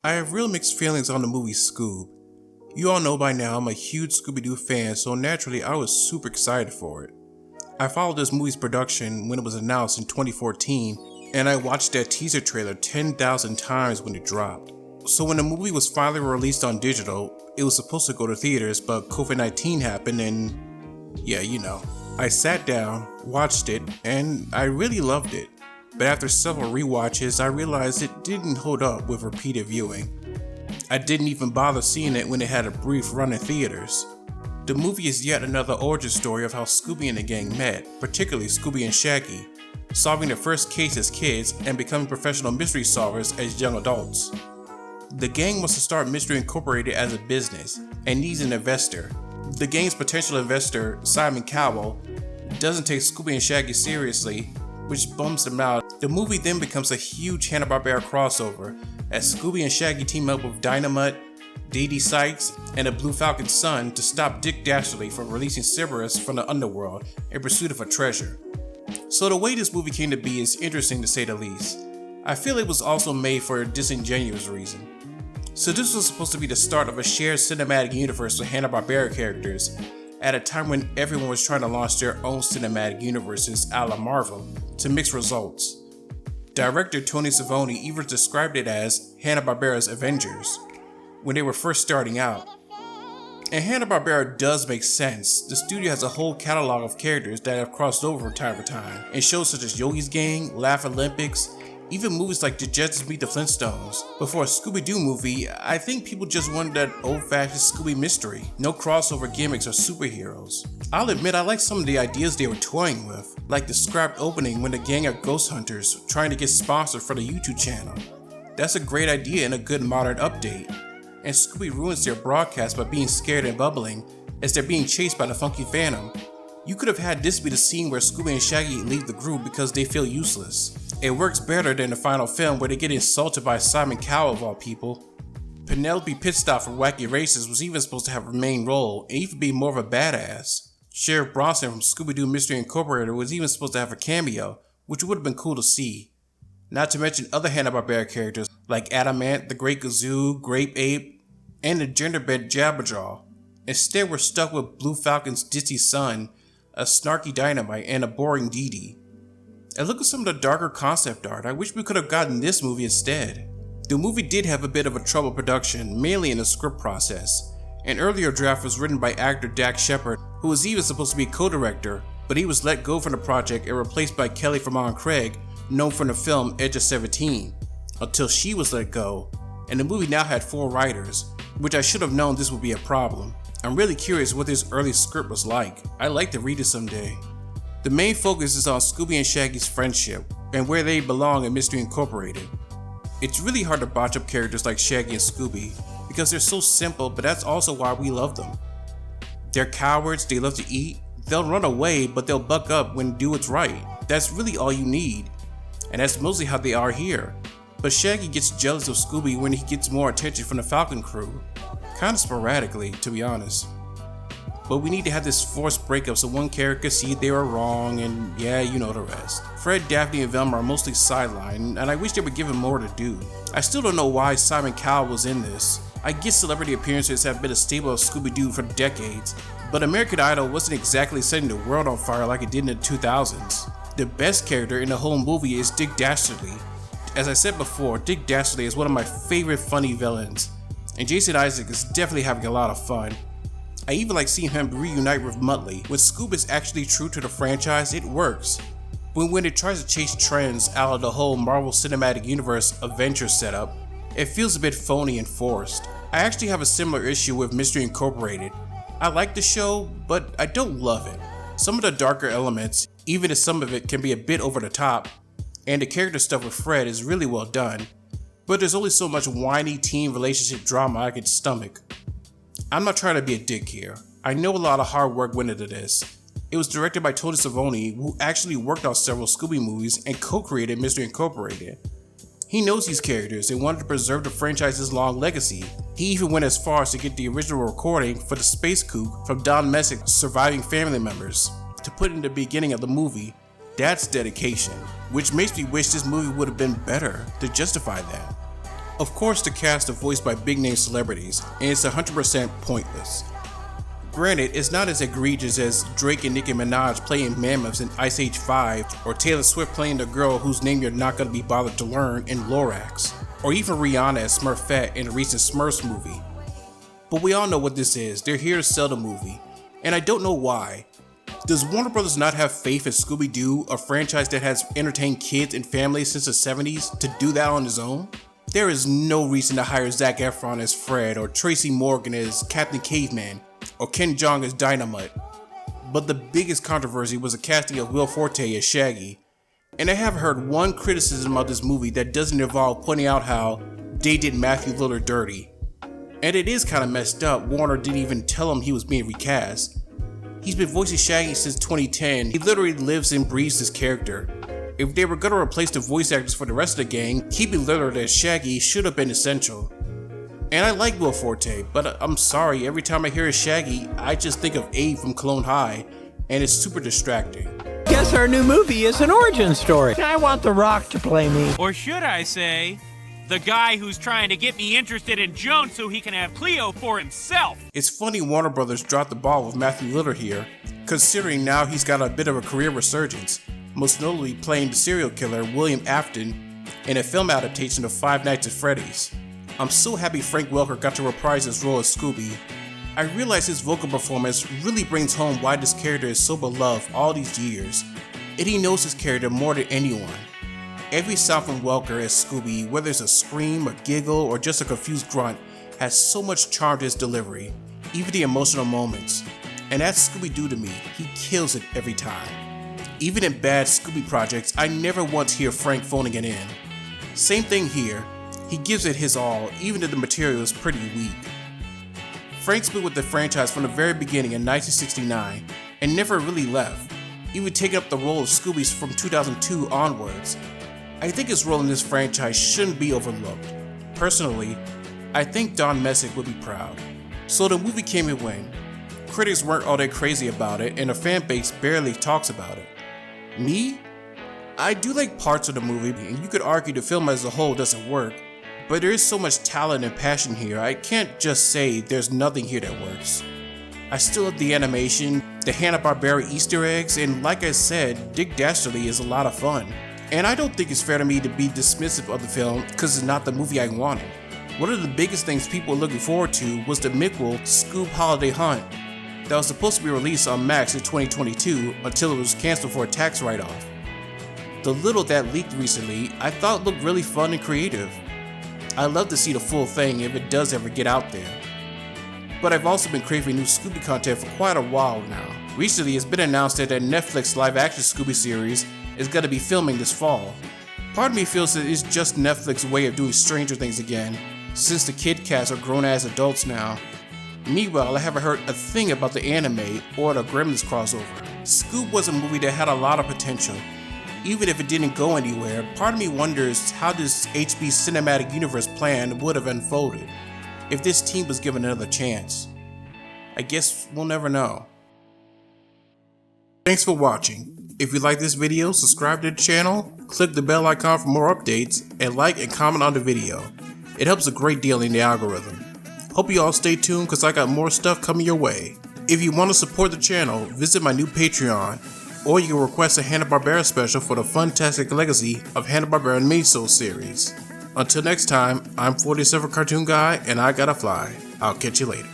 I have real mixed feelings on the movie Scoob. You all know by now I'm a huge Scooby-Doo fan, so naturally I was super excited for it. I followed this movie's production when it was announced in 2014, and I watched that teaser trailer 10,000 times when it dropped. So when the movie was finally released on digital, it was supposed to go to theaters, but COVID-19 happened and yeah, you know. I sat down, watched it, and I really loved it. But after several rewatches, I realized it didn't hold up with repeated viewing. I didn't even bother seeing it when it had a brief run in theaters. The movie is yet another origin story of how Scooby and the gang met, particularly Scooby and Shaggy, solving their first case as kids and becoming professional mystery solvers as young adults. The gang wants to start Mystery Incorporated as a business and needs an investor. The gang's potential investor, Simon Cowell, doesn't take Scooby and Shaggy seriously, which bums them out. The movie then becomes a huge HANNA-BARBERA crossover as Scooby and Shaggy team up with Dynamite, Dee Sykes, and the Blue Falcon's son to stop Dick Dastardly from releasing Cerberus from the underworld in pursuit of a treasure. So the way this movie came to be is interesting to say the least. I feel it was also made for a disingenuous reason. So this was supposed to be the start of a shared cinematic universe with Hanna-Barbera characters at a time when everyone was trying to launch their own cinematic universes a la Marvel to mixed results. Director Tony Savoni even described it as Hanna-Barbera's Avengers when they were first starting out. And Hanna-Barbera does make sense. The studio has a whole catalog of characters that have crossed over from time to time, in shows such as Yogi's Gang, Laugh Olympics, even movies like The Jetsons Meet the Flintstones. But for a Scooby-Doo movie, I think people just wanted that old-fashioned Scooby mystery. No crossover gimmicks or superheroes. I'll admit I like some of the ideas they were toying with, like the scrapped opening when the gang are ghost hunters trying to get sponsored for the YouTube channel. That's a great idea and a good modern update. And Scooby ruins their broadcast by being scared and bubbling as they're being chased by the Funky Phantom. You could have had this be the scene where Scooby and Shaggy leave the group because they feel useless. It works better than the final film where they get insulted by Simon Cowell of all people. Penelope Pitstop from Wacky Races was even supposed to have a main role and even be more of a badass. Sheriff Bronson from Scooby-Doo Mystery Incorporated was even supposed to have a cameo, which would have been cool to see. Not to mention other Hanna-Barbera characters like Adamant, the Great Gazoo, Grape Ape, and the genderbent Jabberjaw. Instead, we're stuck with Blue Falcon's ditzy son, a snarky Dynamite, and a boring Dee Dee. And look at some of the darker concept art. I wish we could have gotten this movie instead. The movie did have a bit of a troubled production, mainly in the script process. An earlier draft was written by actor Dax Shepard, who was even supposed to be co-director, but he was let go from the project and replaced by Kelly Fremon Craig, known from the film Edge of 17, until she was let go, and the movie now had 4 writers, which I should have known this would be a problem. I'm really curious what this early script was like. I'd like to read it someday. The main focus is on Scooby and Shaggy's friendship, and where they belong in Mystery Incorporated. It's really hard to botch up characters like Shaggy and Scooby, because they're so simple, but that's also why we love them. They're cowards, they love to eat, they'll run away, but they'll buck up when do what's right. That's really all you need, and that's mostly how they are here. But Shaggy gets jealous of Scooby when he gets more attention from the Falcon crew. Kinda sporadically, to be honest. But we need to have this forced breakup so one character see they were wrong, and yeah, you know the rest. Fred, Daphne, and Velma are mostly sidelined, and I wish they would give him more to do. I still don't know why Simon Cowell was in this. I guess celebrity appearances have been a staple of Scooby-Doo for decades, but American Idol wasn't exactly setting the world on fire like it did in the 2000s. The best character in the whole movie is Dick Dastardly. As I said before, Dick Dastardly is one of my favorite funny villains, and Jason Isaac is definitely having a lot of fun. I even like seeing him reunite with Muttley. When Scoob is actually true to the franchise, it works. But when it tries to chase trends out of the whole Marvel Cinematic Universe Avenger setup, it feels a bit phony and forced. I actually have a similar issue with Mystery Incorporated. I like the show, but I don't love it. Some of the darker elements, even if some of it can be a bit over the top, and the character stuff with Fred is really well done, but there's only so much whiny teen relationship drama I could stomach. I'm not trying to be a dick here. I know a lot of hard work went into this. It was directed by Tony Savoni, who actually worked on several Scooby movies and co-created Mystery Incorporated. He knows these characters and wanted to preserve the franchise's long legacy. He even went as far as to get the original recording for the space coup from Don Messick's surviving family members to put in the beginning of the movie, That's dedication, which makes me wish this movie would have been better to justify that. Of course, the cast is voiced by big name celebrities, and it's 100% pointless. Granted, it's not as egregious as Drake and Nicki Minaj playing mammoths in Ice Age 5, or Taylor Swift playing the girl whose name you're not going to be bothered to learn in Lorax, or even Rihanna as Smurfette in the recent Smurfs movie. But we all know what this is. They're here to sell the movie, and I don't know why. Does Warner Bros. Not have faith in Scooby-Doo, a franchise that has entertained kids and families since the 70s, to do that on its own? There is no reason to hire Zac Efron as Fred, or Tracy Morgan as Captain Caveman, or Ken Jeong as Dynamite. But the biggest controversy was the casting of Will Forte as Shaggy, and I haven't heard one criticism of this movie that doesn't involve pointing out how they did Matthew Lillard dirty. And it is kinda messed up, Warner didn't even tell him he was being recast. He's been voicing Shaggy since 2010, he literally lives and breathes this character. If they were gonna replace the voice actors for the rest of the gang, keeping Lillard as Shaggy should have been essential. And I like Will Forte, but I'm sorry, every time I hear his Shaggy, I just think of Abe from Clone High, and it's super distracting. Guess our new movie is an origin story. I want The Rock to play me. Or should I say, the guy who's trying to get me interested in Jones so he can have Cleo for himself. It's funny Warner Brothers dropped the ball with Matthew Lillard here, considering now he's got a bit of a career resurgence, most notably playing the serial killer William Afton in a film adaptation of Five Nights at Freddy's. I'm so happy Frank Welker got to reprise his role as Scooby. I realize his vocal performance really brings home why this character is so beloved all these years, and he knows his character more than anyone. Every sound from Welker as Scooby, whether it's a scream, a giggle, or just a confused grunt, has so much charm to his delivery, even the emotional moments. And that's Scooby-Doo to me, he kills it every time. Even in bad Scooby projects, I never once hear Frank phoning it in. Same thing here, he gives it his all, even if the material is pretty weak. Frank's been with the franchise from the very beginning in 1969, and never really left, even taking up the role of Scooby from 2002 onwards. I think his role in this franchise shouldn't be overlooked. Personally, I think Don Messick would be proud. So the movie came and went. Critics weren't all that crazy about it, and the fan base barely talks about it. Me? I do like parts of the movie, and you could argue the film as a whole doesn't work, but there is so much talent and passion here, I can't just say there's nothing here that works. I still love the animation, the Hanna-Barbera Easter eggs, and like I said, Dick Dastardly is a lot of fun. And I don't think it's fair to me to be dismissive of the film because it's not the movie I wanted. One of the biggest things people were looking forward to was the midquel Scoob Holiday Hunt that was supposed to be released on Max in 2022 until it was canceled for a tax write-off. The little that leaked recently I thought looked really fun and creative. I'd love to see the full thing if it does ever get out there. But I've also been craving new Scooby content for quite a while now. Recently it's been announced that a Netflix live-action Scooby series is going to be filming this fall. Part of me feels that it's just Netflix's way of doing Stranger Things again, since the kid cast are grown-ass adults now. Meanwhile, I haven't heard a thing about the anime or the Gremlins crossover. Scoob was a movie that had a lot of potential. Even if it didn't go anywhere, part of me wonders how this HB cinematic universe plan would have unfolded if this team was given another chance. I guess we'll never know. Thanks for watching. If you like this video, subscribe to the channel, click the bell icon for more updates, and like and comment on the video. It helps a great deal in the algorithm. Hope you all stay tuned because I got more stuff coming your way. If you want to support the channel, visit my new Patreon, or you can request a Hanna-Barbera special for the Fantastic Legacy of Hanna-Barbera Minisodes series. Until next time, I'm 47 Cartoon Guy and I gotta fly. I'll catch you later.